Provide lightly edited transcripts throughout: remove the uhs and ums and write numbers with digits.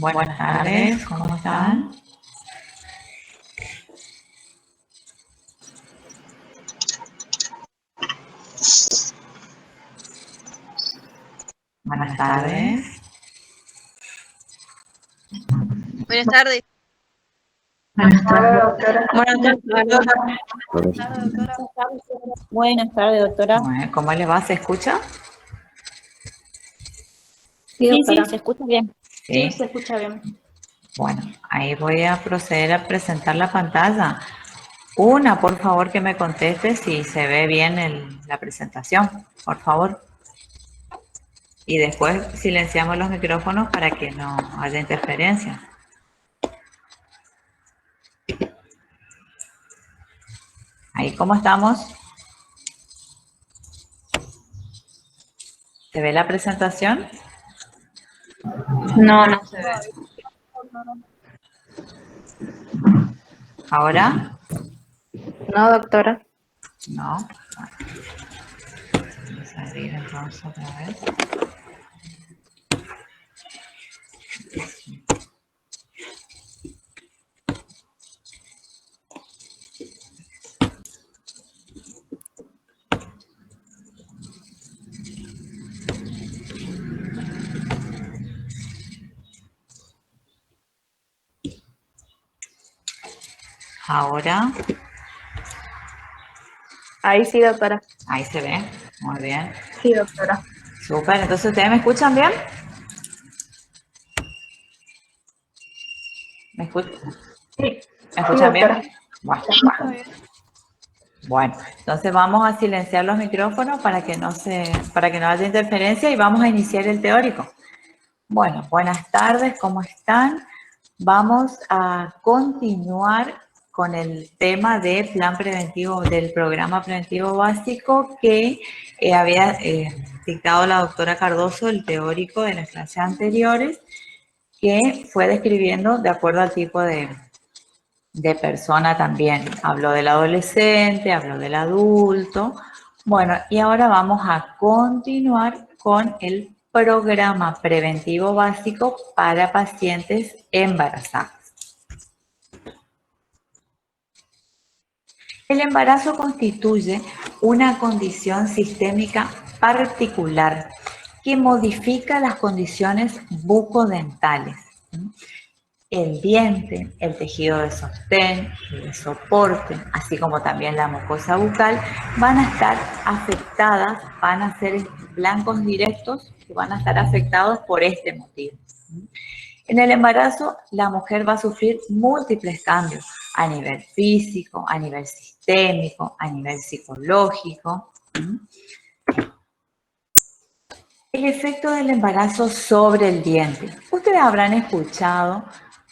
Buenas tardes, ¿cómo están? Buenas tardes. Buenas tardes. Buenas tardes, doctora. Buenas tardes, doctora. Buenas tardes, doctora. Bueno, ¿cómo le va? ¿Se escucha? Sí, se escucha bien. Sí. Se escucha bien. Bueno, ahí voy a proceder a presentar la pantalla. Una, por favor, que me conteste si se ve bien la presentación, por favor. Y después silenciamos los micrófonos para que no haya interferencia. Ahí, ¿cómo estamos? ¿Se ve la presentación? No se ve. ¿Ahora? No, doctora. No. Bueno. Vamos a abrir entonces otra vez. Ahora. Ahí sí, doctora. Ahí se ve. Muy bien. Sí, doctora. Súper. Entonces, ¿ustedes me escuchan bien? ¿Me escuchan? Sí. ¿Me escuchan doctora. bien? Bueno, entonces vamos a silenciar los micrófonos para que no haya interferencia y vamos a iniciar el teórico. Bueno, buenas tardes, ¿cómo están? Vamos a continuar con el tema del plan preventivo, del programa preventivo básico que había dictado la doctora Cardoso, el teórico de las clases anteriores, que fue describiendo de acuerdo al tipo de persona también. Habló del adolescente, habló del adulto. Bueno, y ahora vamos a continuar con el programa preventivo básico para pacientes embarazadas. El embarazo constituye una condición sistémica particular que modifica las condiciones bucodentales. El diente, el tejido de sostén, de soporte, así como también la mucosa bucal, van a estar afectadas, van a ser blancos directos que van a estar afectados por este motivo. En el embarazo, la mujer va a sufrir múltiples cambios a nivel físico, a nivel sistémico, a nivel psicológico. El efecto del embarazo sobre el diente. Ustedes habrán escuchado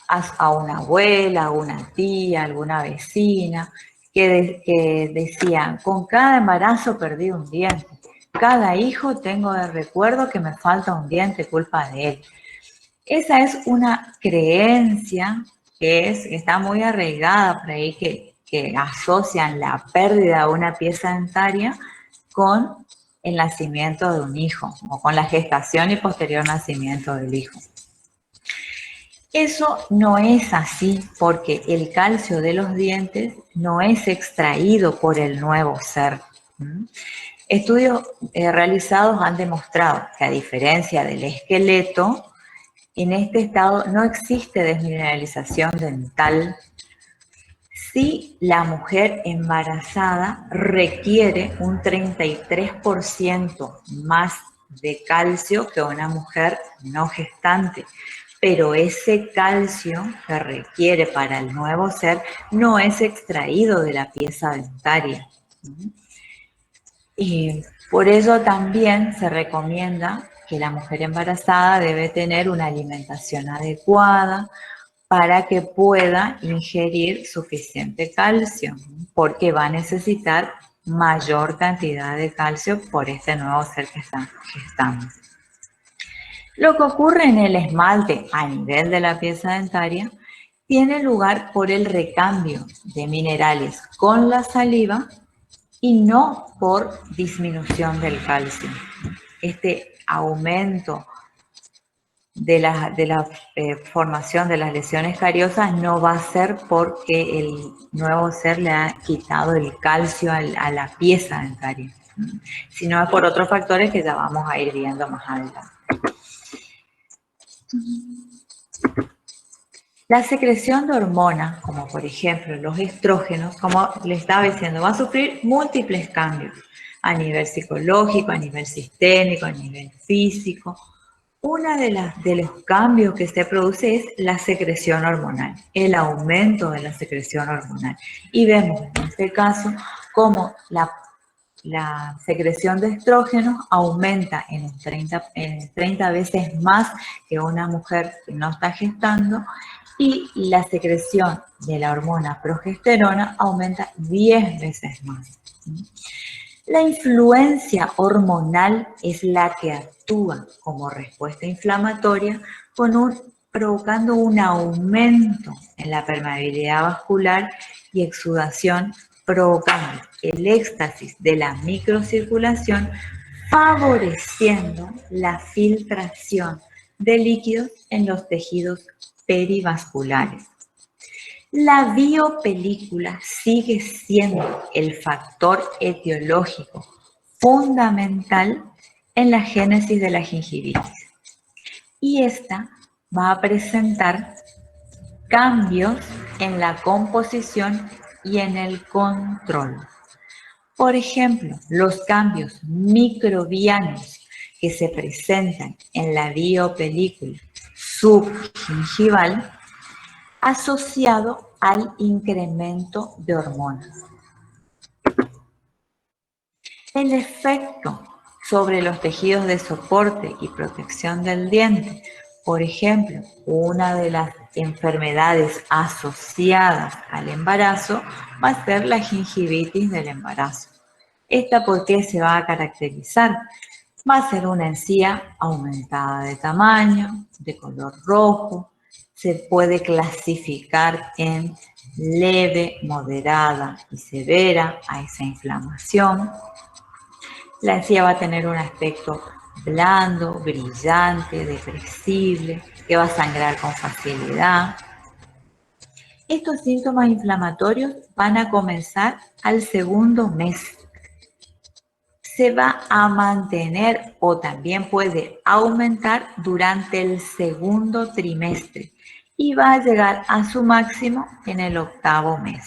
a una abuela, a una tía, a alguna vecina, que decían, con cada embarazo perdí un diente. Cada hijo tengo de recuerdo que me falta un diente, culpa de él. Esa es una creencia que está muy arraigada por ahí, que asocian la pérdida de una pieza dentaria con el nacimiento de un hijo o con la gestación y posterior nacimiento del hijo. Eso no es así porque el calcio de los dientes no es extraído por el nuevo ser. Estudios realizados han demostrado que a diferencia del esqueleto, en este estado no existe desmineralización dental. Si la mujer embarazada requiere un 33% más de calcio que una mujer no gestante, pero ese calcio que requiere para el nuevo ser no es extraído de la pieza dentaria. Y por eso también se recomienda que la mujer embarazada debe tener una alimentación adecuada para que pueda ingerir suficiente calcio, porque va a necesitar mayor cantidad de calcio por este nuevo ser que está gestando. Lo que ocurre en el esmalte a nivel de la pieza dentaria tiene lugar por el recambio de minerales con la saliva y no por disminución del calcio. Este aumento la formación de las lesiones cariosas no va a ser porque el nuevo ser le ha quitado el calcio a la pieza dentaria, sino es por otros factores que ya vamos a ir viendo más adelante. La secreción de hormonas, como por ejemplo los estrógenos, como les estaba diciendo, va a sufrir múltiples cambios a nivel psicológico, a nivel sistémico, a nivel físico. Uno de los cambios que se produce es la secreción hormonal, el aumento de la secreción hormonal. Y vemos en este caso cómo la secreción de estrógenos aumenta en 30 veces más que una mujer que no está gestando, y la secreción de la hormona progesterona aumenta 10 veces más. La influencia hormonal es la que actúa como respuesta inflamatoria provocando un aumento en la permeabilidad vascular y exudación, provocando el éxtasis de la microcirculación, favoreciendo la filtración de líquidos en los tejidos perivasculares. La biopelícula sigue siendo el factor etiológico fundamental en la génesis de la gingivitis. Y esta va a presentar cambios en la composición y en el control. Por ejemplo, los cambios microbianos que se presentan en la biopelícula subgingival asociado al incremento de hormonas. El efecto sobre los tejidos de soporte y protección del diente. Por ejemplo, una de las enfermedades asociadas al embarazo va a ser la gingivitis del embarazo. ¿Esta por qué se va a caracterizar? Va a ser una encía aumentada de tamaño, de color rojo. Se puede clasificar en leve, moderada y severa a esa inflamación. La encía va a tener un aspecto blando, brillante, depresible, que va a sangrar con facilidad. Estos síntomas inflamatorios van a comenzar al segundo mes. Se va a mantener o también puede aumentar durante el segundo trimestre y va a llegar a su máximo en el octavo mes.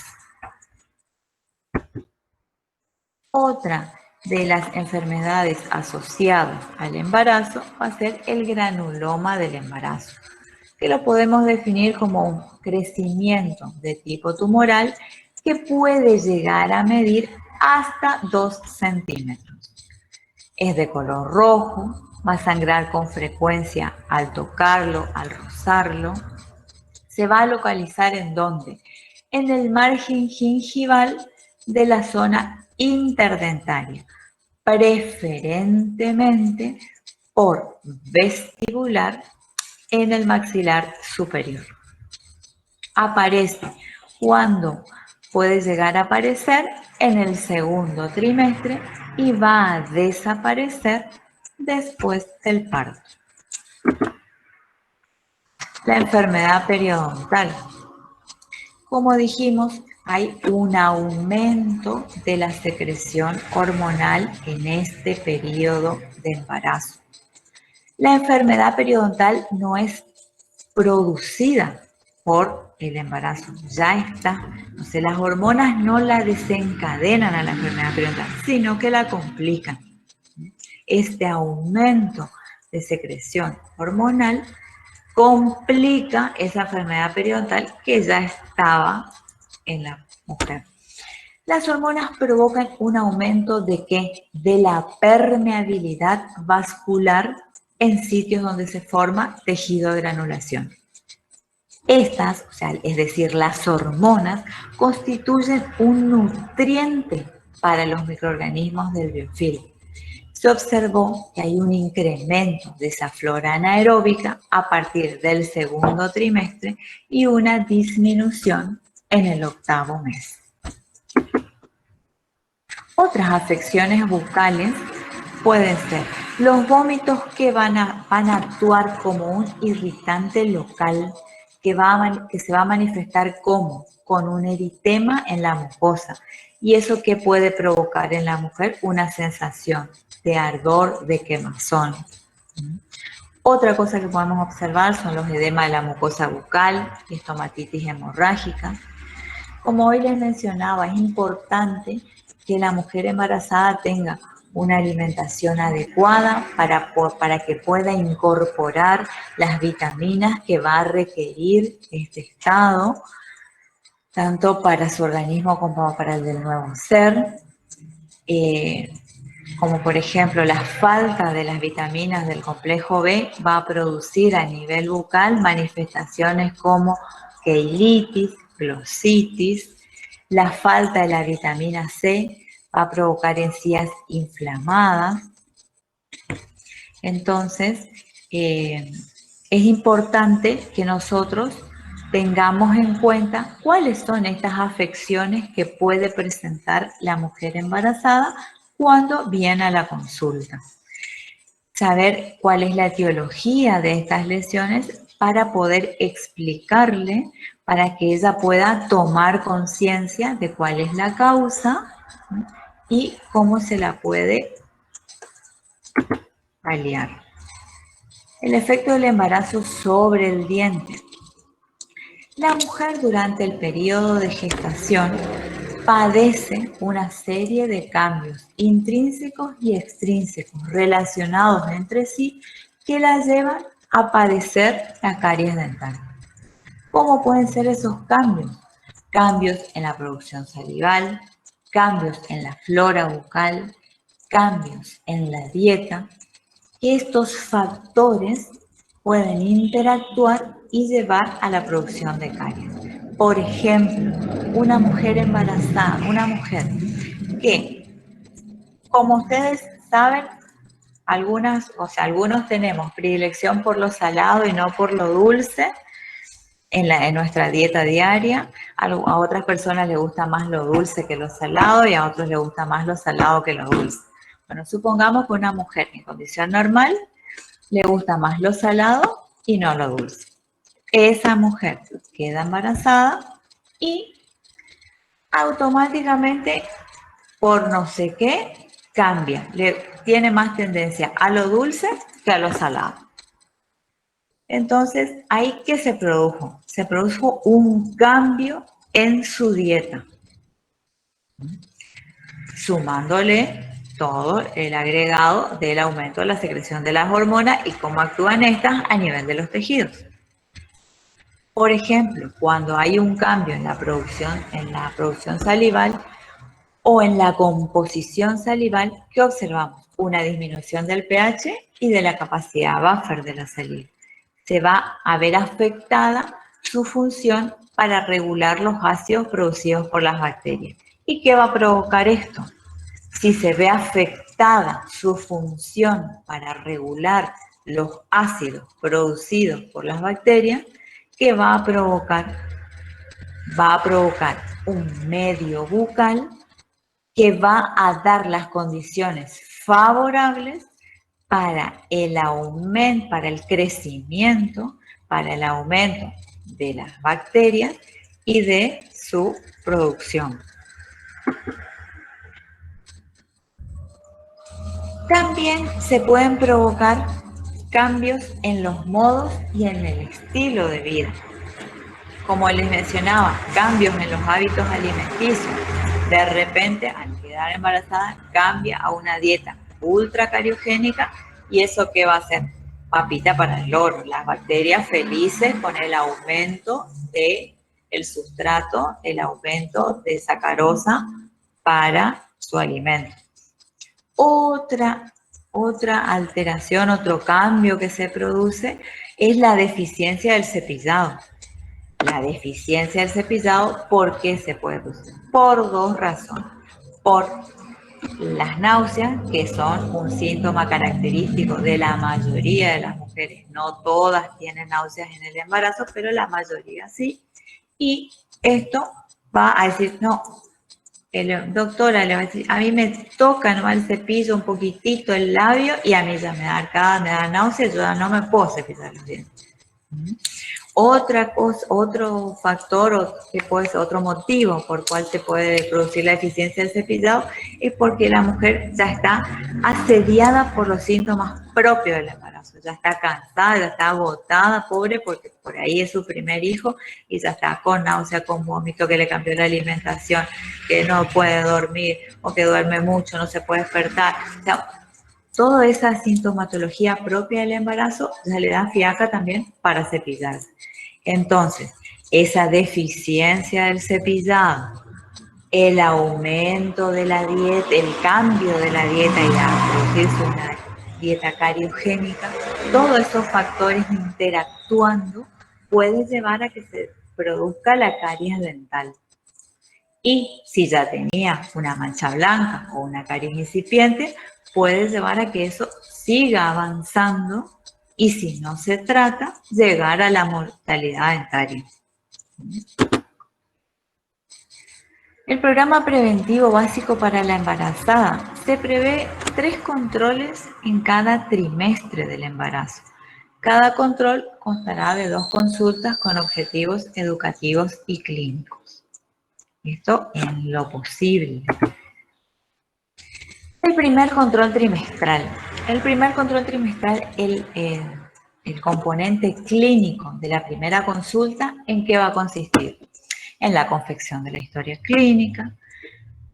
Otra de las enfermedades asociadas al embarazo va a ser el granuloma del embarazo, que lo podemos definir como un crecimiento de tipo tumoral que puede llegar a medir hasta 2 centímetros. Es de color rojo, va a sangrar con frecuencia al tocarlo, al rozarlo. Se va a localizar ¿en dónde? En el margen gingival de la zona interdentaria, preferentemente por vestibular en el maxilar superior. Aparece cuando puede llegar a aparecer en el segundo trimestre y va a desaparecer después del parto. La enfermedad periodontal. Como dijimos, hay un aumento de la secreción hormonal en este periodo de embarazo. La enfermedad periodontal no es producida por el embarazo, ya está. O sea, las hormonas no la desencadenan a la enfermedad periodontal, sino que la complican. Este aumento de secreción hormonal complica esa enfermedad periodontal que ya estaba en la mujer. Las hormonas provocan un aumento ¿de qué? De la permeabilidad vascular en sitios donde se forma tejido de granulación. Estas, o sea, es decir, las hormonas, constituyen un nutriente para los microorganismos del biofilm. Se observó que hay un incremento de esa flora anaeróbica a partir del segundo trimestre y una disminución en el octavo mes. Otras afecciones bucales pueden ser Los vómitos que van a actuar como un irritante local que se va a manifestar como con un eritema en la mucosa. ¿Y eso qué puede provocar en la mujer? Una sensación de ardor, de quemazón. Otra cosa que podemos observar son los edemas de la mucosa bucal, estomatitis hemorrágica. Como hoy les mencionaba, es importante que la mujer embarazada tenga una alimentación adecuada para que pueda incorporar las vitaminas que va a requerir este estado, tanto para su organismo como para el del nuevo ser. Como por ejemplo la falta de las vitaminas del complejo B va a producir a nivel bucal manifestaciones como queilitis, glositis. La falta de la vitamina C va a provocar encías inflamadas. Entonces, es importante que nosotros tengamos en cuenta cuáles son estas afecciones que puede presentar la mujer embarazada cuando viene a la consulta. Saber cuál es la etiología de estas lesiones para poder explicarle, para que ella pueda tomar conciencia de cuál es la causa y cómo se la puede paliar. El efecto del embarazo sobre el diente. La mujer durante el periodo de gestación padece una serie de cambios intrínsecos y extrínsecos relacionados entre sí que la llevan a padecer la caries dental. ¿Cómo pueden ser esos cambios? Cambios en la producción salival, cambios en la flora bucal, cambios en la dieta. Estos factores pueden interactuar y llevar a la producción de caries. Por ejemplo, una mujer embarazada, una mujer que, como ustedes saben, algunos tenemos predilección por lo salado y no por lo dulce en nuestra dieta diaria. A otras personas les gusta más lo dulce que lo salado y a otros les gusta más lo salado que lo dulce. Bueno, supongamos que una mujer en condición normal le gusta más lo salado y no lo dulce. Esa mujer queda embarazada y automáticamente, por no sé qué, cambia. Tiene más tendencia a lo dulce que a lo salado. Entonces, ¿ahí qué se produjo? Se produjo un cambio en su dieta, sumándole todo el agregado del aumento de la secreción de las hormonas y cómo actúan estas a nivel de los tejidos. Por ejemplo, cuando hay un cambio en la producción salival o en la composición salival, ¿qué observamos? Una disminución del pH y de la capacidad buffer de la saliva. Se va a ver afectada su función para regular los ácidos producidos por las bacterias. ¿Y qué va a provocar esto? Si se ve afectada su función para regular los ácidos producidos por las bacterias, ¿qué va a provocar? Va a provocar un medio bucal que va a dar las condiciones favorables para el aumento, para el crecimiento, para el aumento de las bacterias y de su producción. También se pueden provocar cambios en los modos y en el estilo de vida. Como les mencionaba, cambios en los hábitos alimenticios. De repente, al quedar embarazada, cambia a una dieta ultra cariogénica y eso ¿qué va a hacer? Papita para el loro. Las bacterias felices con el aumento del sustrato, el aumento de sacarosa para su alimento. Otra alteración, otro cambio que se produce es la deficiencia del cepillado. La deficiencia del cepillado, ¿por qué se puede producir? Por dos razones. Por las náuseas, que son un síntoma característico de la mayoría de las mujeres. No todas tienen náuseas en el embarazo, pero la mayoría sí. Y esto va a decir, no, Doctora, le va a decir, a mí me toca nomás el cepillo un poquitito el labio y a mí ya me da arcada, me da náusea, yo ya no me puedo cepillar los dientes. Otra cosa, otro factor que puede ser otro motivo por cual se puede producir la eficiencia del cepillado es porque la mujer ya está asediada por los síntomas propios del embarazo, ya está cansada, ya está agotada, pobre, porque por ahí es su primer hijo y ya está con náusea, con vómito, que le cambió la alimentación, que no puede dormir o que duerme mucho, no se puede despertar. O sea, toda esa sintomatología propia del embarazo ya le da fiaca también para cepillarse. Entonces, esa deficiencia del cepillado, el aumento de la dieta, el cambio de la dieta y a producirse una dieta cariogénica, todos esos factores interactuando puede llevar a que se produzca la caries dental. Y si ya tenía una mancha blanca o una caries incipiente, puede llevar a que eso siga avanzando y si no se trata, llegar a la mortalidad dentaria. El programa preventivo básico para la embarazada se prevé 3 controles en cada trimestre del embarazo. Cada control constará de 2 consultas con objetivos educativos y clínicos. Esto en lo posible. El primer control trimestral. El primer control trimestral, el componente clínico de la primera consulta, ¿en qué va a consistir? En la confección de la historia clínica,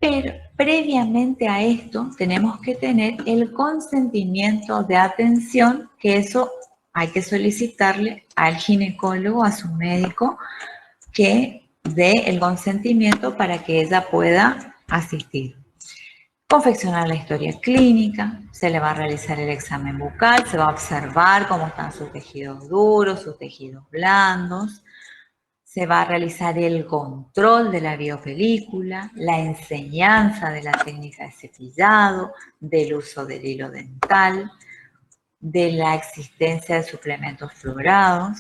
pero previamente a esto tenemos que tener el consentimiento de atención, que eso hay que solicitarle al ginecólogo, a su médico, que dé el consentimiento para que ella pueda asistir. Confeccionar la historia clínica, se le va a realizar el examen bucal, se va a observar cómo están sus tejidos duros, sus tejidos blandos, se va a realizar el control de la biopelícula, la enseñanza de la técnica de cepillado, del uso del hilo dental, de la existencia de suplementos fluorados.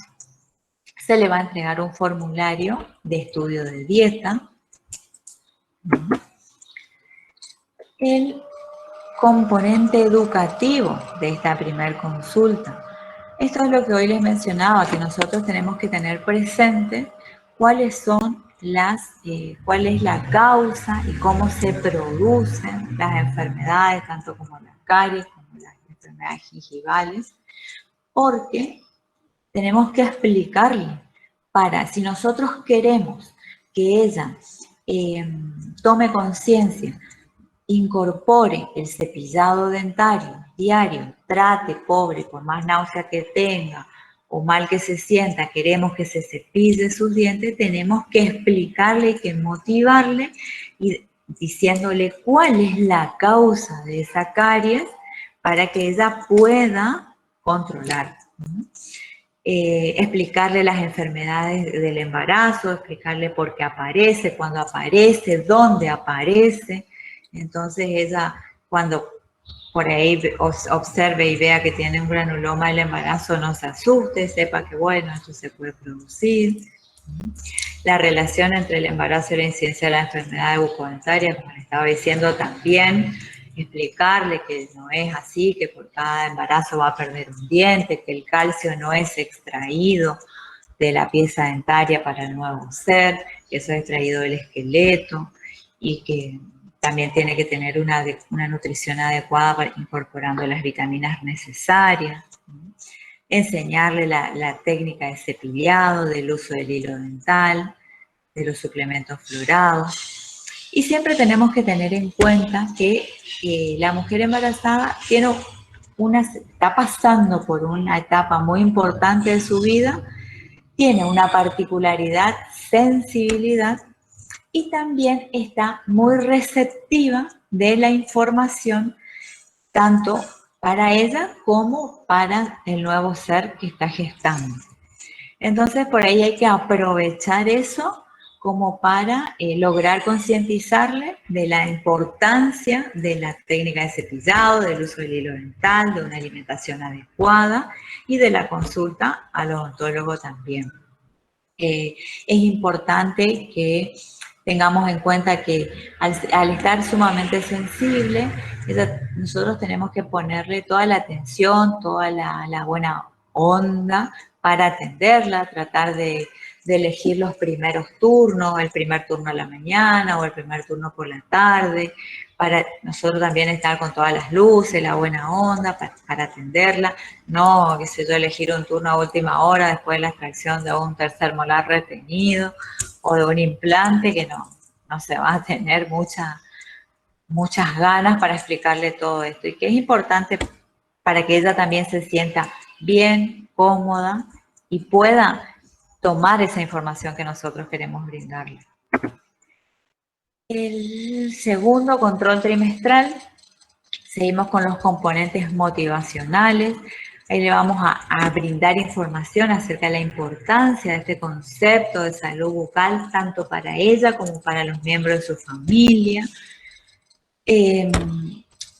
Se le va a entregar un formulario de estudio de dieta. El componente educativo de esta primer consulta. Esto es lo que hoy les mencionaba, que nosotros tenemos que tener presente cuáles son cuál es la causa y cómo se producen las enfermedades, tanto como las caries, como las enfermedades gingivales, porque tenemos que explicarle si nosotros queremos que ella tome conciencia, incorpore el cepillado dentario diario, trate, pobre, por más náusea que tenga o mal que se sienta, queremos que se cepille sus dientes, tenemos que explicarle y que motivarle y diciéndole cuál es la causa de esa caries para que ella pueda controlar. Explicarle las enfermedades del embarazo, explicarle por qué aparece, cuándo aparece, dónde aparece. Entonces ella, cuando por ahí observe y vea que tiene un granuloma del embarazo, no se asuste, sepa que bueno, esto se puede producir. La relación entre el embarazo y la incidencia de la enfermedad bucodentaria, como le estaba diciendo también, explicarle que no es así, que por cada embarazo va a perder un diente, que el calcio no es extraído de la pieza dentaria para el nuevo ser, que eso es extraído del esqueleto y que también tiene que tener una nutrición adecuada incorporando las vitaminas necesarias. Enseñarle la técnica de cepillado, del uso del hilo dental, de los suplementos fluorados. Y siempre tenemos que tener en cuenta que la mujer embarazada está pasando por una etapa muy importante de su vida, tiene una particularidad, sensibilidad, y también está muy receptiva de la información, tanto para ella como para el nuevo ser que está gestando. Entonces, por ahí hay que aprovechar eso como para lograr concientizarle de la importancia de la técnica de cepillado, del uso del hilo dental, de una alimentación adecuada y de la consulta al odontólogo también. Es importante que Tengamos en cuenta que al estar sumamente sensible, nosotros tenemos que ponerle toda la atención, toda la buena onda para atenderla, tratar de elegir los primeros turnos, el primer turno a la mañana o el primer turno por la tarde, para nosotros también estar con todas las luces, la buena onda para atenderla, no, qué sé yo, elegir un turno a última hora después de la extracción de un tercer molar retenido o de un implante que no se va a tener muchas ganas para explicarle todo esto y que es importante para que ella también se sienta bien, cómoda y pueda tomar esa información que nosotros queremos brindarle. El segundo control trimestral, seguimos con los componentes motivacionales. Ahí le vamos a brindar información acerca de la importancia de este concepto de salud bucal, tanto para ella como para los miembros de su familia.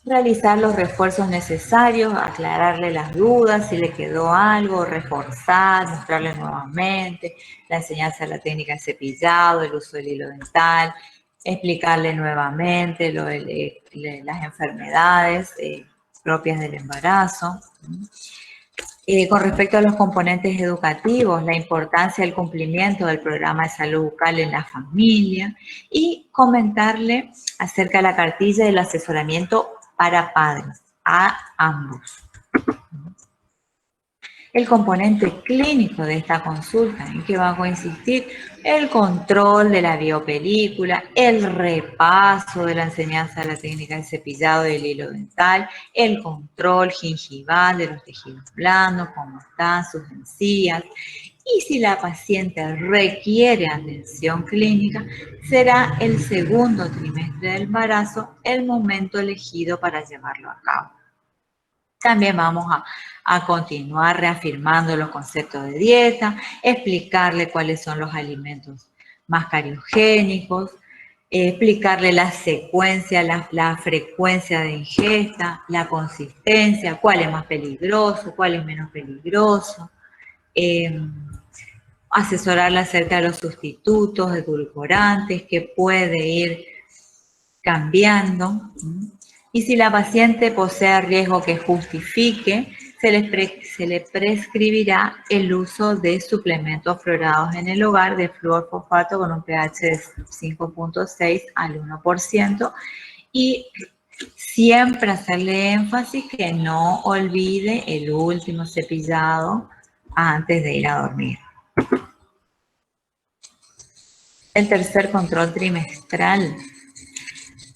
Realizar los refuerzos necesarios, aclararle las dudas, si le quedó algo, reforzar, mostrarle nuevamente, la enseñanza de la técnica de cepillado, el uso del hilo dental, explicarle nuevamente las enfermedades propias del embarazo. Con respecto a los componentes educativos, la importancia del cumplimiento del programa de salud bucal en la familia y comentarle acerca de la cartilla del asesoramiento para padres, a ambos. El componente clínico de esta consulta, en que va a consistir el control de la biopelícula, el repaso de la enseñanza de la técnica de cepillado del hilo dental, el control gingival de los tejidos blandos, cómo están sus encías. Y si la paciente requiere atención clínica, será el segundo trimestre del embarazo el momento elegido para llevarlo a cabo. También vamos a continuar reafirmando los conceptos de dieta, explicarle cuáles son los alimentos más cariogénicos, explicarle la secuencia, la frecuencia de ingesta, la consistencia, cuál es más peligroso, cuál es menos peligroso, asesorarle acerca de los sustitutos, edulcorantes, que puede ir cambiando. Y si la paciente posee riesgo que justifique, se le prescribirá el uso de suplementos fluorados en el hogar de fluorfosfato con un pH de 5.6 al 1% y siempre hacerle énfasis que no olvide el último cepillado antes de ir a dormir. El tercer control trimestral.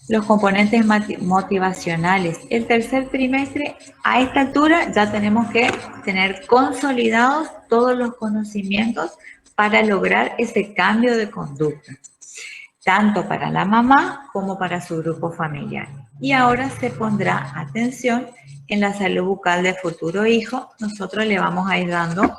Los componentes motivacionales. El tercer trimestre, a esta altura ya tenemos que tener consolidados todos los conocimientos para lograr ese cambio de conducta, tanto para la mamá como para su grupo familiar. Y ahora se pondrá atención en la salud bucal del futuro hijo. Nosotros le vamos a ir dando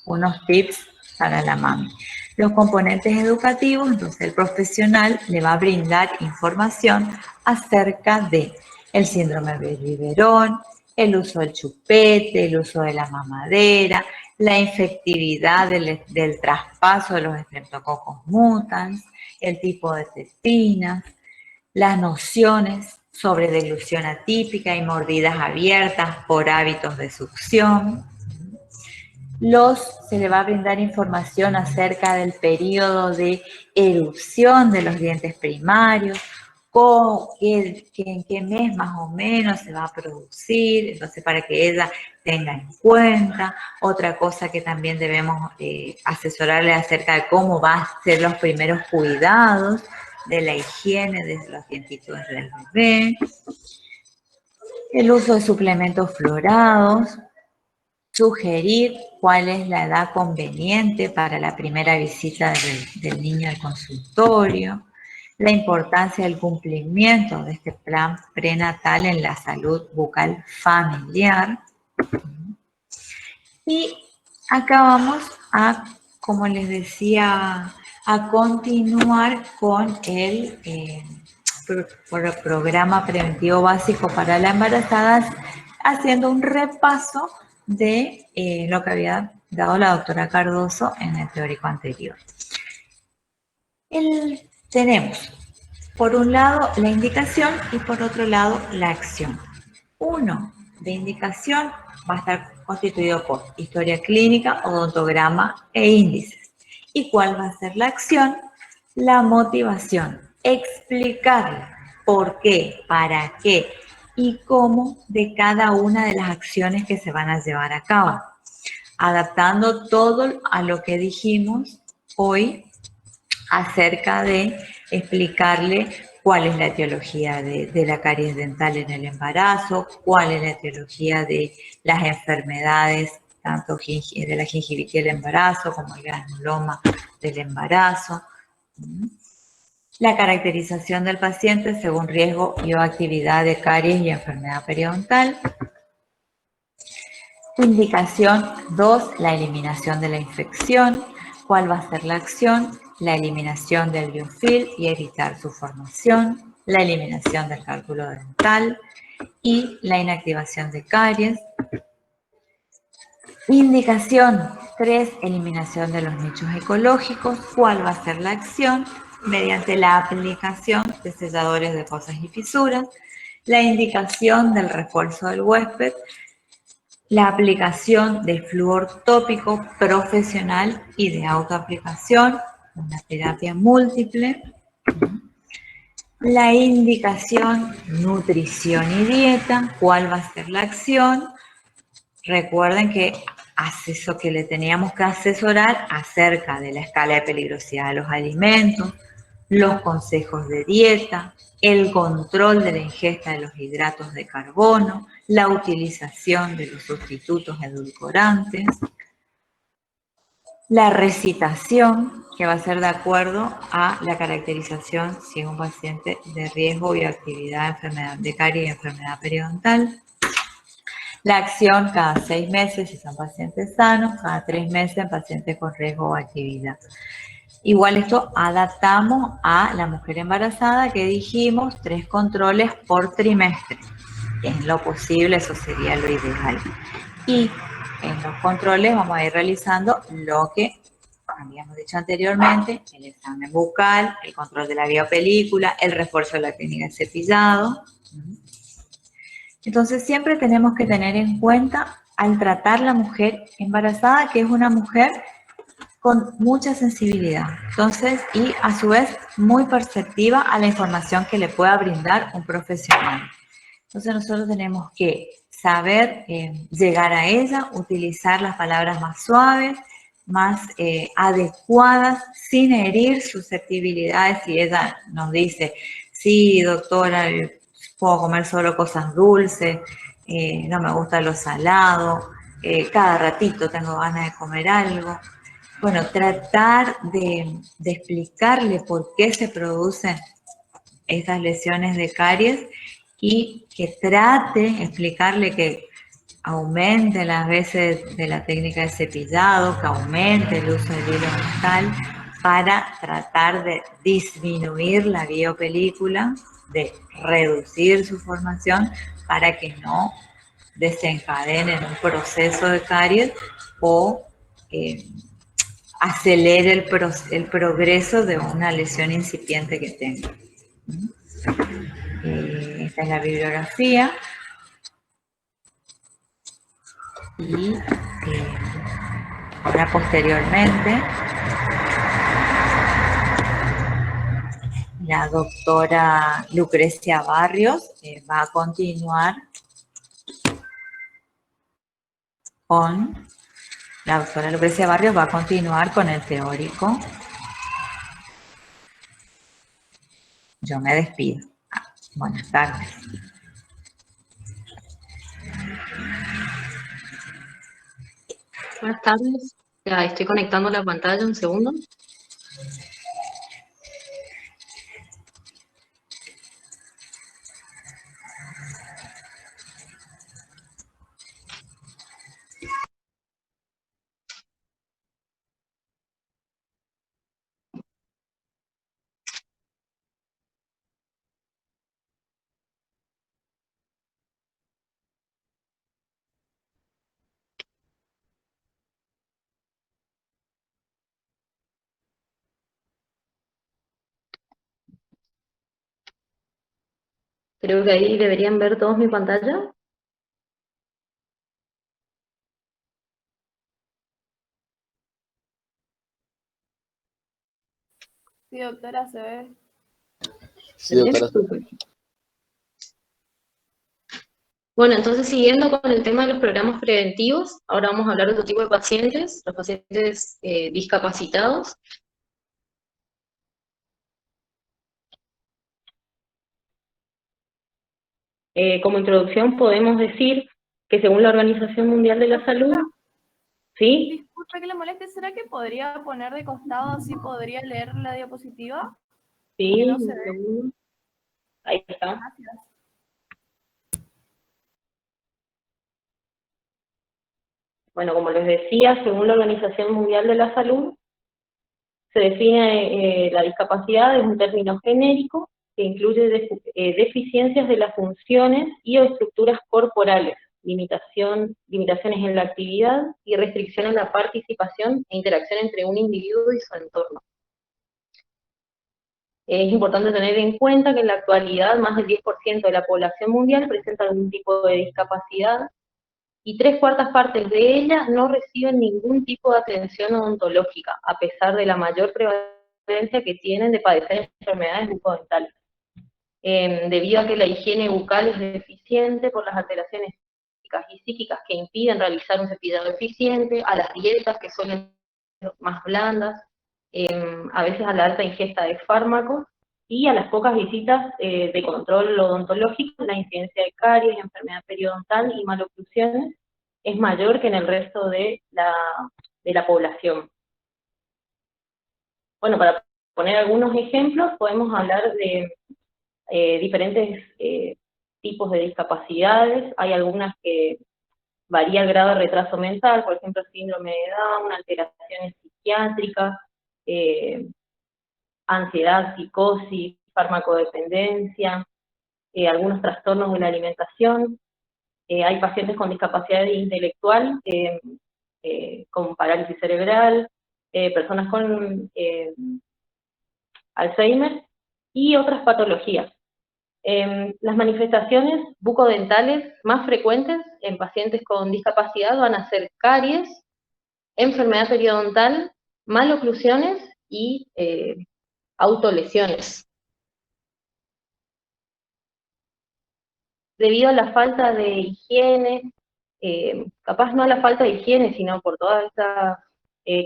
unos tips para la mami. Los componentes educativos, entonces el profesional le va a brindar información acerca de el síndrome de biberón, el uso del chupete, el uso de la mamadera, la infectividad del traspaso de los estreptococos mutans, el tipo de testinas, las nociones sobre deglución atípica y mordidas abiertas por hábitos de succión. Se le va a brindar información acerca del periodo de erupción de los dientes primarios, en qué mes más o menos se va a producir, entonces para que ella tenga en cuenta. Otra cosa que también debemos asesorarle acerca de cómo van a ser los primeros cuidados de la higiene de los dientitos del bebé, el uso de suplementos fluorados, sugerir cuál es la edad conveniente para la primera visita del niño al consultorio, la importancia del cumplimiento de este plan prenatal en la salud bucal familiar. Y acá vamos a, como les decía, a continuar con el programa preventivo básico para la embarazada, haciendo un repaso de lo que había dado la doctora Cardoso en el teórico anterior. El tenemos, por un lado, la indicación y por otro lado, la acción. Uno de indicación va a estar constituido por historia clínica, odontograma e índices. ¿Y cuál va a ser la acción? La motivación. Explicarle por qué, para qué y cómo de cada una de las acciones que se van a llevar a cabo. Adaptando todo a lo que dijimos hoy acerca de explicarle cuál es la etiología de la caries dental en el embarazo, cuál es la etiología de las enfermedades, tanto de la gingivitis del embarazo como el granuloma del embarazo, la caracterización del paciente según riesgo y o actividad de caries y enfermedad periodontal. Indicación 2, la eliminación de la infección. ¿Cuál va a ser la acción? La eliminación del biofilm y evitar su formación, la eliminación del cálculo dental y la inactivación de caries. Indicación 3, eliminación de los nichos ecológicos. ¿Cuál va a ser la acción? Mediante la aplicación de selladores de fosas y fisuras, la indicación del refuerzo del huésped, la aplicación de flúor tópico profesional y de autoaplicación, una terapia múltiple, la indicación nutrición y dieta, cuál va a ser la acción. Recuerden que eso que le teníamos que asesorar acerca de la escala de peligrosidad de los alimentos, los consejos de dieta, el control de la ingesta de los hidratos de carbono, la utilización de los sustitutos edulcorantes, la recitación, que va a ser de acuerdo a la caracterización si es un paciente de riesgo y actividad de enfermedad de caries y enfermedad periodontal. La acción cada 6 meses si son pacientes sanos, cada 3 meses en pacientes con riesgo o actividad. Igual esto adaptamos a la mujer embarazada que dijimos 3 controles por trimestre. En lo posible eso sería lo ideal. Y en los controles vamos a ir realizando lo que habíamos dicho anteriormente, el examen bucal, el control de la biopelícula, el refuerzo de la técnica de cepillado. Entonces siempre tenemos que tener en cuenta al tratar la mujer embarazada que es una mujer con mucha sensibilidad, entonces, y a su vez muy perceptiva a la información que le pueda brindar un profesional. Entonces nosotros tenemos que saber llegar a ella, utilizar las palabras más suaves, más adecuadas, sin herir susceptibilidades. Si ella nos dice, sí, doctora, puedo comer solo cosas dulces, no me gusta lo salado, cada ratito tengo ganas de comer algo. Bueno, tratar de explicarle por qué se producen estas lesiones de caries y que trate de explicarle que aumente las veces de la técnica de cepillado, que aumente el uso del hilo dental para tratar de disminuir la biopelícula, de reducir su formación para que no desencadenen un proceso de caries o acelere el progreso de una lesión incipiente que tenga. Esta es la bibliografía y ahora posteriormente la doctora Lucrecia Barrios va a continuar con, la doctora Lucrecia Barrios va a continuar con el teórico. Yo me despido. Buenas tardes. Buenas tardes. Ya estoy conectando la pantalla un segundo. Creo que ahí deberían ver todos mi pantalla. Sí, doctora, se ve. Sí, doctora. Bueno, entonces siguiendo con el tema de los programas preventivos, ahora vamos a hablar de otro tipo de pacientes, los pacientes discapacitados. Como introducción podemos decir que según la Organización Mundial de la Salud, ¿sí? Disculpe que le moleste, ¿será que podría poner de costado así podría leer la diapositiva? Sí, Que no se un ve. segundo. Ahí está. Gracias. Bueno, como les decía, según la Organización Mundial de la Salud, se define la discapacidad, es un término genérico que incluye deficiencias de las funciones y o estructuras corporales, limitaciones en la actividad y restricción en la participación e interacción entre un individuo y su entorno. Es importante tener en cuenta que en la actualidad más del 10% de la población mundial presenta algún tipo de discapacidad y 3/4 de ella no reciben ningún tipo de atención odontológica, a pesar de la mayor prevalencia que tienen de padecer enfermedades bucodentales. Debido a que la higiene bucal es deficiente por las alteraciones físicas y psíquicas que impiden realizar un cepillado eficiente, a las dietas que suelen ser más blandas, a veces a la alta ingesta de fármacos, y a las pocas visitas de control odontológico, la incidencia de caries, enfermedad periodontal y maloclusiones es mayor que en el resto de la población. Bueno, para poner algunos ejemplos, podemos hablar de diferentes tipos de discapacidades. Hay algunas que varía el grado de retraso mental, por ejemplo, síndrome de Down, alteraciones psiquiátricas, ansiedad, psicosis, farmacodependencia, algunos trastornos de la alimentación. Hay pacientes con discapacidad intelectual, con parálisis cerebral, personas con Alzheimer y otras patologías. Las manifestaciones bucodentales más frecuentes en pacientes con discapacidad van a ser caries, enfermedad periodontal, maloclusiones y autolesiones. Debido a la falta de higiene, capaz no a la falta de higiene, sino por todas estas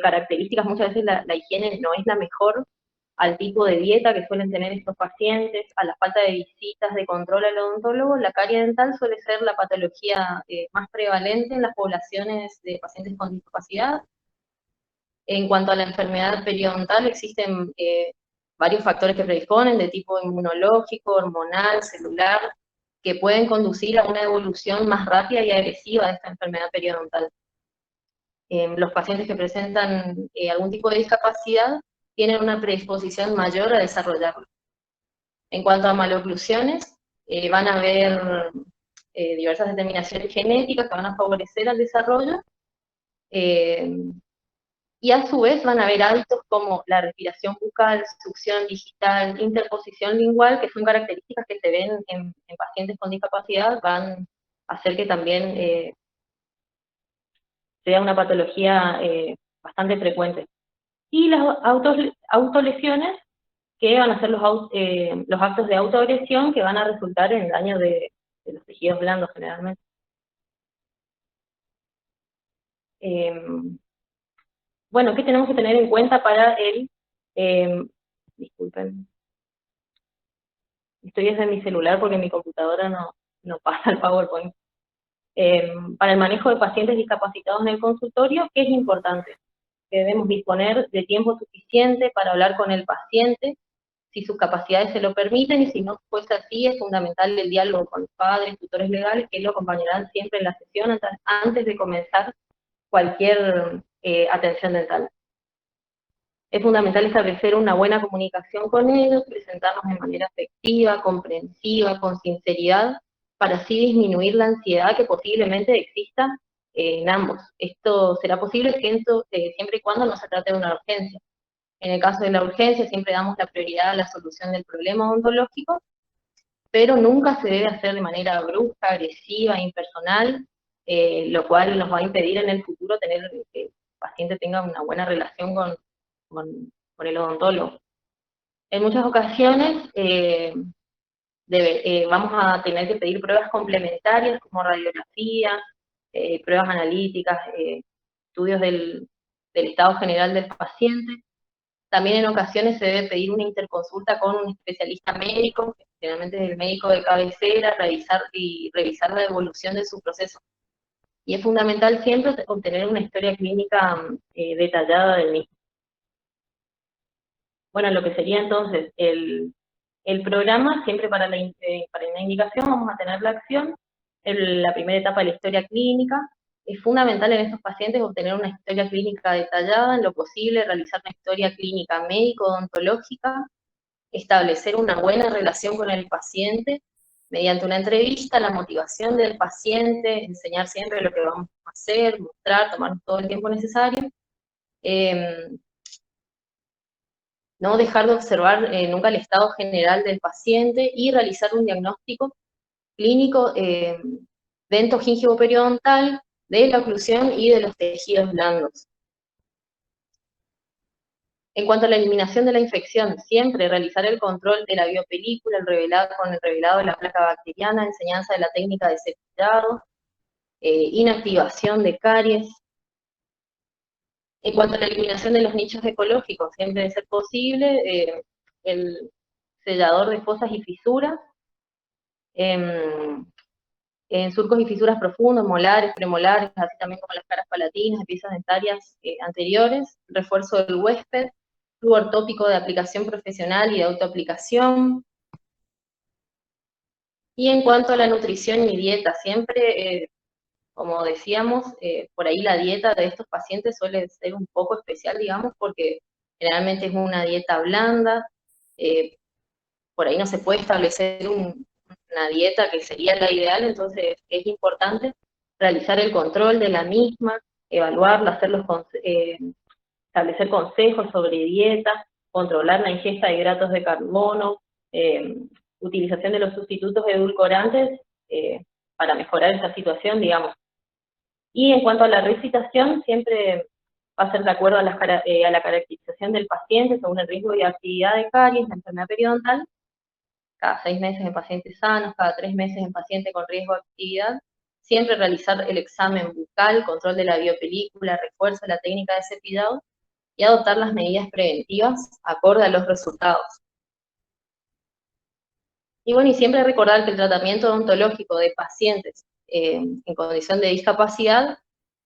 características, muchas veces la higiene no es la mejor, al tipo de dieta que suelen tener estos pacientes, a la falta de visitas de control al odontólogo, la carie dental suele ser la patología más prevalente en las poblaciones de pacientes con discapacidad. En cuanto a la enfermedad periodontal, existen varios factores que predisponen de tipo inmunológico, hormonal, celular, que pueden conducir a una evolución más rápida y agresiva de esta enfermedad periodontal. Los pacientes que presentan algún tipo de discapacidad tienen una predisposición mayor a desarrollarlo. En cuanto a maloclusiones, van a haber diversas determinaciones genéticas que van a favorecer al desarrollo, y a su vez van a haber hábitos como la respiración bucal, succión digital, interposición lingual, que son características que se ven en pacientes con discapacidad, van a hacer que también sea una patología bastante frecuente. Y las autolesiones, que van a ser los actos de autoagresión que van a resultar en daño de los tejidos blandos generalmente. Bueno, ¿qué tenemos que tener en cuenta para disculpen, estoy desde mi celular porque mi computadora no pasa el PowerPoint. Para el manejo de pacientes discapacitados en el consultorio, ¿qué es importante? Que debemos disponer de tiempo suficiente para hablar con el paciente, si sus capacidades se lo permiten, y si no fuese así, es fundamental el diálogo con los padres, tutores legales, que lo acompañarán siempre en la sesión antes de comenzar cualquier atención dental. Es fundamental establecer una buena comunicación con ellos, presentarnos de manera efectiva, comprensiva, con sinceridad, para así disminuir la ansiedad que posiblemente exista en ambos. Esto será posible siempre y cuando no se trate de una urgencia. En el caso de la urgencia siempre damos la prioridad a la solución del problema odontológico, pero nunca se debe hacer de manera brusca, agresiva, impersonal, lo cual nos va a impedir en el futuro tener que el paciente tenga una buena relación con el odontólogo. En muchas ocasiones vamos a tener que pedir pruebas complementarias como radiografía, pruebas analíticas, estudios del estado general del paciente. También en ocasiones se debe pedir una interconsulta con un especialista médico, que generalmente es el médico de cabecera, revisar la evolución de su proceso. Y es fundamental siempre obtener una historia clínica detallada del mismo. Bueno, lo que sería entonces el programa, siempre para una indicación vamos a tener la acción, la primera etapa de la historia clínica. Es fundamental en estos pacientes obtener una historia clínica detallada, en lo posible realizar una historia clínica médico-odontológica, establecer una buena relación con el paciente mediante una entrevista, la motivación del paciente, enseñar siempre lo que vamos a hacer, mostrar, tomarnos todo el tiempo necesario. No dejar de observar nunca el estado general del paciente y realizar un diagnóstico clínico dentogingivo-periodontal de la oclusión y de los tejidos blandos. En cuanto a la eliminación de la infección, siempre realizar el control de la biopelícula, con el revelado de la placa bacteriana, enseñanza de la técnica de cepillado, inactivación de caries. En cuanto a la eliminación de los nichos ecológicos, siempre de ser posible, el sellador de fosas y fisuras, en surcos y fisuras profundos, molares, premolares, así también como las caras palatinas, piezas dentarias anteriores, refuerzo del huésped, flúor tópico de aplicación profesional y de autoaplicación. Y en cuanto a la nutrición y dieta, siempre, como decíamos, por ahí la dieta de estos pacientes suele ser un poco especial, digamos, porque generalmente es una dieta blanda, por ahí no se puede establecer una dieta que sería la ideal, entonces es importante realizar el control de la misma, evaluarla, establecer consejos sobre dieta, controlar la ingesta de hidratos de carbono, utilización de los sustitutos edulcorantes para mejorar esta situación, digamos. Y en cuanto a la recitación, siempre va a ser de acuerdo a la caracterización del paciente según el riesgo y actividad de caries, la enfermedad periodontal, cada 6 meses en pacientes sanos, cada 3 meses en paciente con riesgo de actividad, siempre realizar el examen bucal, control de la biopelícula, refuerzo de la técnica de cepillado y adoptar las medidas preventivas acorde a los resultados. Y bueno, y siempre recordar que el tratamiento odontológico de pacientes en condición de discapacidad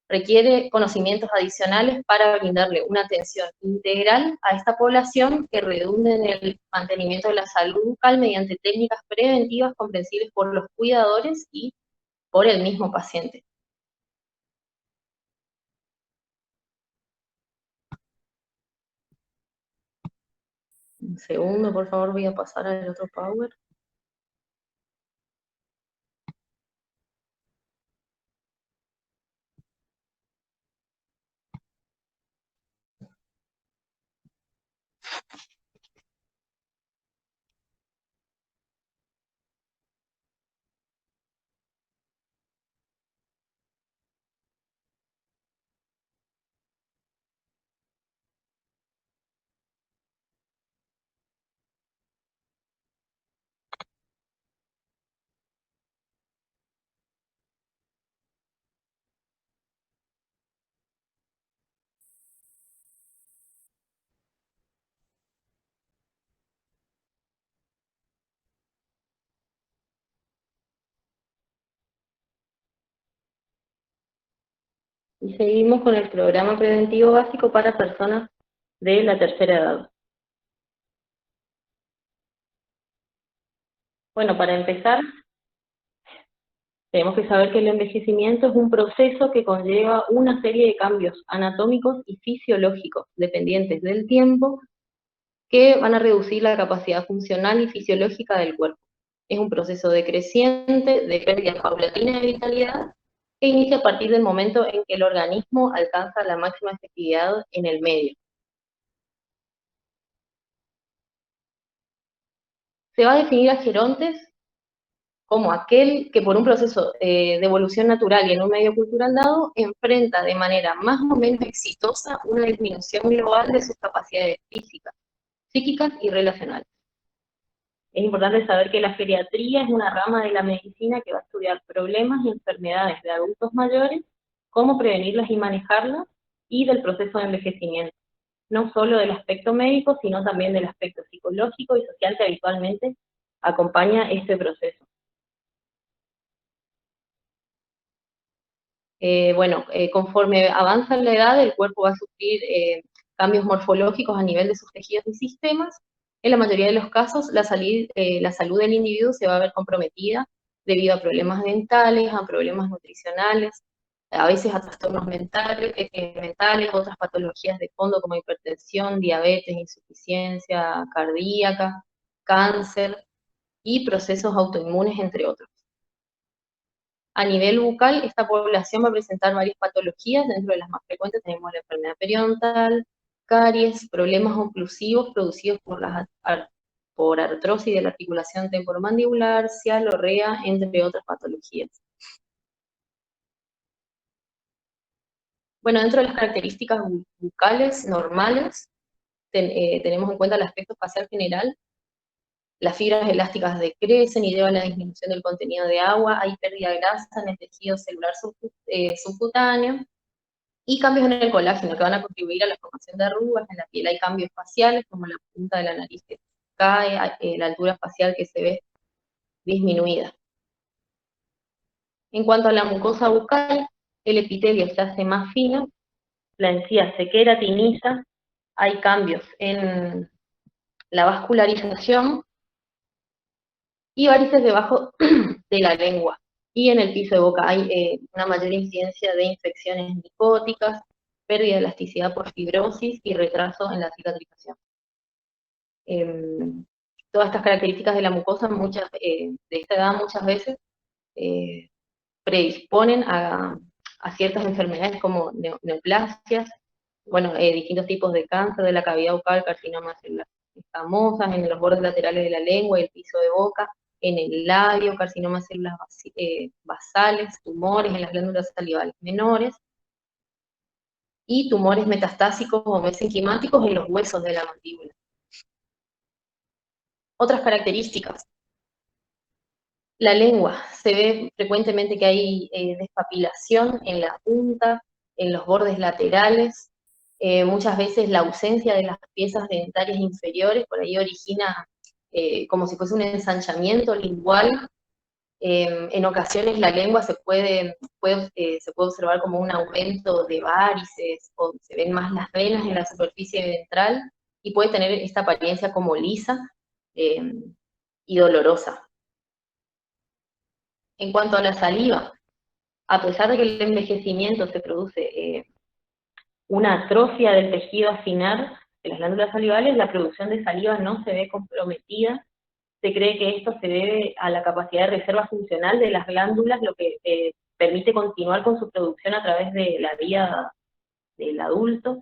requiere conocimientos adicionales para brindarle una atención integral a esta población que redunde en el mantenimiento de la salud bucal mediante técnicas preventivas comprensibles por los cuidadores y por el mismo paciente. Un segundo, por favor, voy a pasar al otro Power. Y seguimos con el programa preventivo básico para personas de la tercera edad. Bueno, para empezar, tenemos que saber que el envejecimiento es un proceso que conlleva una serie de cambios anatómicos y fisiológicos dependientes del tiempo que van a reducir la capacidad funcional y fisiológica del cuerpo. Es un proceso decreciente, de pérdida paulatina de vitalidad, que inicia a partir del momento en que el organismo alcanza la máxima efectividad en el medio. Se va a definir a gerontes como aquel que por un proceso de evolución natural y en un medio cultural dado, enfrenta de manera más o menos exitosa una disminución global de sus capacidades físicas, psíquicas y relacionales. Es importante saber que la geriatría es una rama de la medicina que va a estudiar problemas y enfermedades de adultos mayores, cómo prevenirlas y manejarlas, y del proceso de envejecimiento. No solo del aspecto médico, sino también del aspecto psicológico y social que habitualmente acompaña este proceso. Conforme avanza la edad, el cuerpo va a sufrir cambios morfológicos a nivel de sus tejidos y sistemas. En la mayoría de los casos, la salud del individuo se va a ver comprometida debido a problemas dentales, a problemas nutricionales, a veces a trastornos mentales, otras patologías de fondo como hipertensión, diabetes, insuficiencia cardíaca, cáncer y procesos autoinmunes, entre otros. A nivel bucal, esta población va a presentar varias patologías, dentro de las más frecuentes tenemos la enfermedad periodontal, caries, problemas oclusivos producidos por artrosis de la articulación temporomandibular, cialorrea, entre otras patologías. Bueno, dentro de las características bucales normales, tenemos en cuenta el aspecto facial general. Las fibras elásticas decrecen y llevan a la disminución del contenido de agua, hay pérdida de grasa en el tejido celular subcutáneo, y cambios en el colágeno que van a contribuir a la formación de arrugas. En la piel hay cambios faciales, como la punta de la nariz que cae, la altura facial que se ve disminuida. En cuanto a la mucosa bucal, el epitelio se hace más fino, la encía se queratiniza, hay cambios en la vascularización, y varices debajo de la lengua. Y en el piso de boca hay una mayor incidencia de infecciones micóticas, pérdida de elasticidad por fibrosis y retraso en la cicatrización. Todas estas características de la mucosa, de esta edad, muchas veces predisponen a ciertas enfermedades como neoplasias, distintos tipos de cáncer de la cavidad bucal, carcinomas escamosas en los bordes laterales de la lengua y el piso de boca, en el labio, carcinomas células basales, tumores en las glándulas salivales menores, y tumores metastásicos o mesenquimáticos en los huesos de la mandíbula. Otras características. La lengua, se ve frecuentemente que hay despapilación en la punta, en los bordes laterales, muchas veces la ausencia de las piezas dentarias inferiores, por ahí origina como si fuese un ensanchamiento lingual. En ocasiones la lengua se puede observar como un aumento de varices, o se ven más las venas en la superficie ventral, y puede tener esta apariencia como lisa y dolorosa. En cuanto a la saliva, a pesar de que el envejecimiento se produce una atrofia del tejido acinar de las glándulas salivales, la producción de saliva no se ve comprometida. Se cree que esto se debe a la capacidad de reserva funcional de las glándulas, lo que permite continuar con su producción a través de la vida del adulto.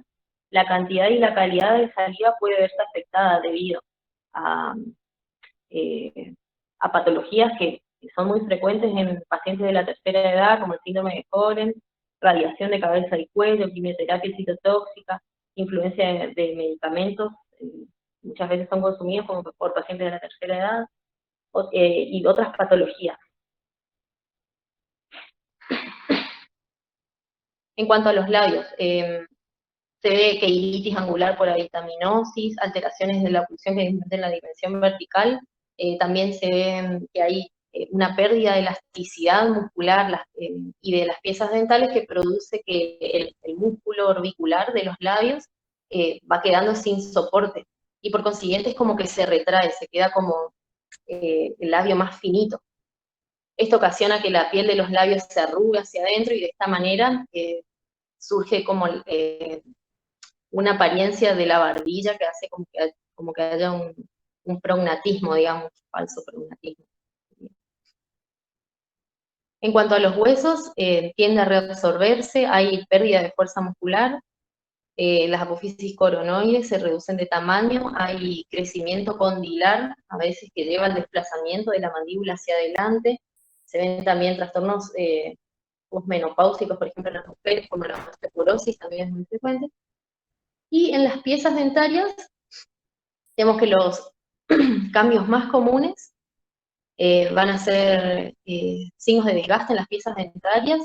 La cantidad y la calidad de saliva puede verse afectada debido a patologías que son muy frecuentes en pacientes de la tercera edad, como el síndrome de Coren, radiación de cabeza y cuello, quimioterapia citotóxica, influencia de medicamentos, muchas veces son consumidos por pacientes de la tercera edad, y otras patologías. En cuanto a los labios, se ve que hay iritis angular por avitaminosis, alteraciones de la oclusión que disminuyen la dimensión vertical, también se ve que hay una pérdida de elasticidad muscular y de las piezas dentales, que produce que el músculo orbicular de los labios va quedando sin soporte, y por consiguiente es como que se retrae, se queda como el labio más finito. Esto ocasiona que la piel de los labios se arrugue hacia adentro, y de esta manera surge como una apariencia de la barbilla que hace como que haya un prognatismo, digamos, falso prognatismo. En cuanto a los huesos, tiende a reabsorberse, hay pérdida de fuerza muscular, Las apófisis coronoides se reducen de tamaño, hay crecimiento condilar, a veces que lleva al desplazamiento de la mandíbula hacia adelante. Se ven también trastornos posmenopáusicos, por ejemplo, en las mujeres, como la osteoporosis, también es muy frecuente. Y en las piezas dentarias, tenemos que los cambios más comunes van a ser signos de desgaste en las piezas dentarias,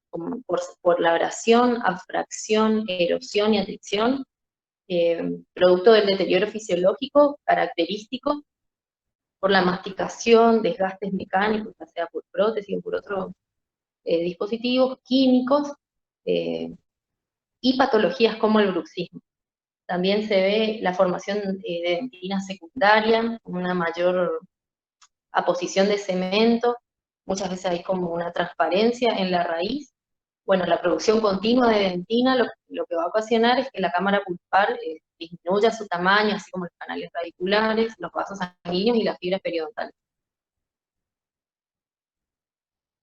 como por labración, abfracción, erosión y atricción, producto del deterioro fisiológico característico por la masticación, desgastes mecánicos, ya sea por prótesis o por otros dispositivos químicos, y patologías como el bruxismo. También se ve la formación de dentina secundaria, una mayor aposición de cemento, muchas veces hay como una transparencia en la raíz. Bueno, la producción continua de dentina lo que va a ocasionar es que la cámara pulpar disminuya su tamaño, así como los canales radiculares, los vasos sanguíneos y las fibras periodontales.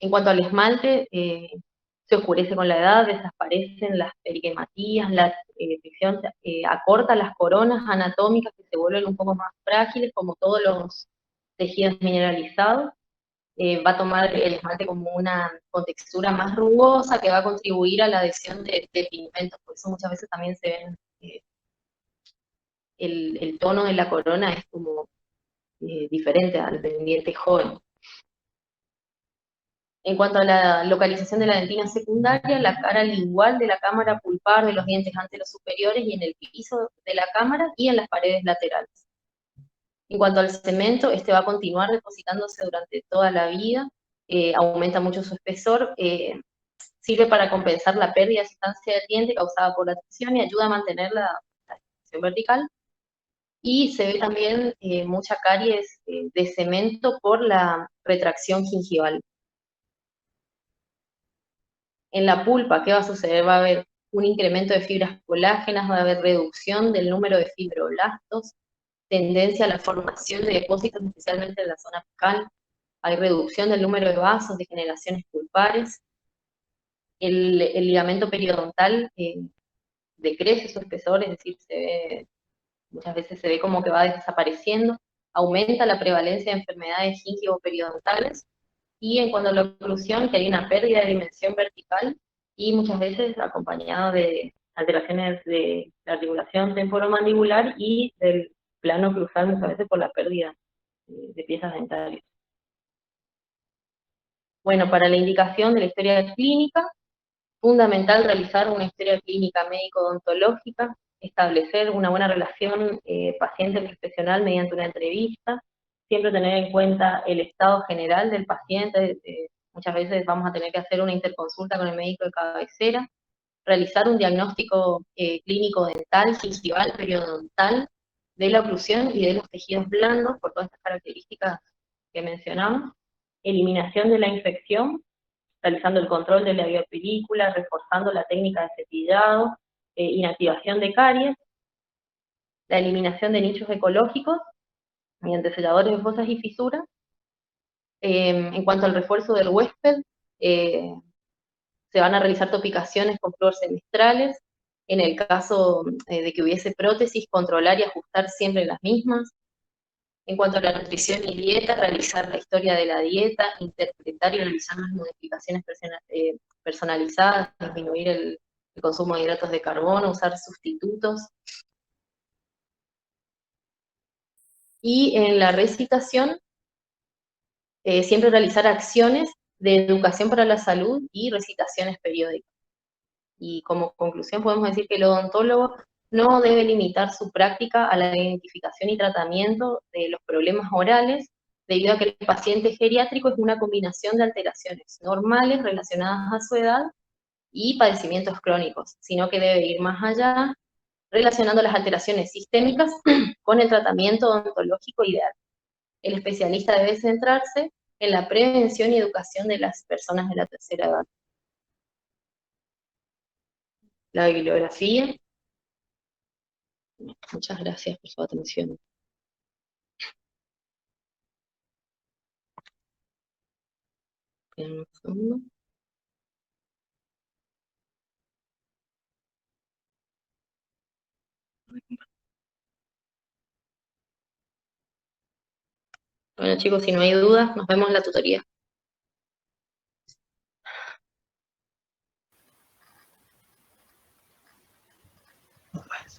En cuanto al esmalte, se oscurece con la edad, desaparecen las periquematías, la fricción acorta las coronas anatómicas que se vuelven un poco más frágiles, como todos los tejidos mineralizados. Va a tomar el esmalte como una contextura más rugosa que va a contribuir a la adhesión de pigmentos, por eso muchas veces también se ven, el tono de la corona es como diferente al del diente joven. En cuanto a la localización de la dentina secundaria, la cara lingual de la cámara pulpar de los dientes anteros superiores y en el piso de la cámara y en las paredes laterales. En cuanto al cemento, este va a continuar depositándose durante toda la vida, aumenta mucho su espesor, sirve para compensar la pérdida de sustancia del diente causada por la tensión y ayuda a mantener la extensión vertical. Y se ve también mucha caries de cemento por la retracción gingival. En la pulpa, ¿qué va a suceder? Va a haber un incremento de fibras colágenas, va a haber reducción del número de fibroblastos, tendencia a la formación de depósitos, especialmente en la zona apical, hay reducción del número de vasos, degeneraciones pulpares, el ligamento periodontal decrece su espesor, es decir, muchas veces se ve como que va desapareciendo, aumenta la prevalencia de enfermedades gingivo-periodontales, y en cuanto a la oclusión, que hay una pérdida de dimensión vertical, y muchas veces acompañado de alteraciones de la articulación temporomandibular y del plano oclusal, muchas veces por la pérdida de piezas dentarias. Bueno, para la indicación de la historia clínica, fundamental realizar una historia clínica médico-odontológica, establecer una buena relación paciente-profesional mediante una entrevista, siempre tener en cuenta el estado general del paciente, muchas veces vamos a tener que hacer una interconsulta con el médico de cabecera, realizar un diagnóstico clínico dental, gingival, periodontal, de la oclusión y de los tejidos blandos, por todas estas características que mencionamos, eliminación de la infección, realizando el control de la biopelícula, reforzando la técnica de cepillado, inactivación de caries, la eliminación de nichos ecológicos mediante selladores de fosas y fisuras. En cuanto al refuerzo del huésped, se van a realizar topicaciones con flúor semestrales. En el caso de que hubiese prótesis, controlar y ajustar siempre las mismas. En cuanto a la nutrición y dieta, realizar la historia de la dieta, interpretar y realizar las modificaciones personalizadas, disminuir el consumo de hidratos de carbono, usar sustitutos. Y en la recitación, siempre realizar acciones de educación para la salud y recitaciones periódicas. Y como conclusión podemos decir que el odontólogo no debe limitar su práctica a la identificación y tratamiento de los problemas orales, debido a que el paciente geriátrico es una combinación de alteraciones normales relacionadas a su edad y padecimientos crónicos, sino que debe ir más allá, relacionando las alteraciones sistémicas con el tratamiento odontológico ideal. El especialista debe centrarse en la prevención y educación de las personas de la tercera edad. La bibliografía. Muchas gracias por su atención. Un segundo. Bueno, chicos, si no hay dudas, nos vemos en la tutoría.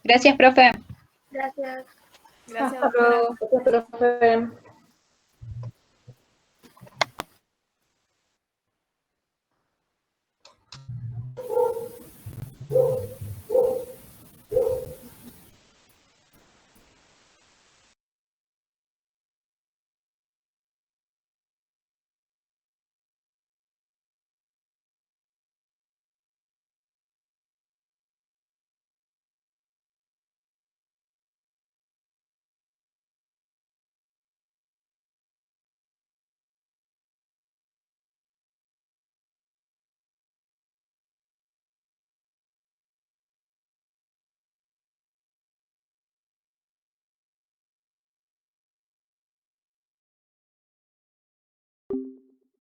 Gracias, profe. Gracias. Gracias, Hasta doctora. luego. Gracias, profe.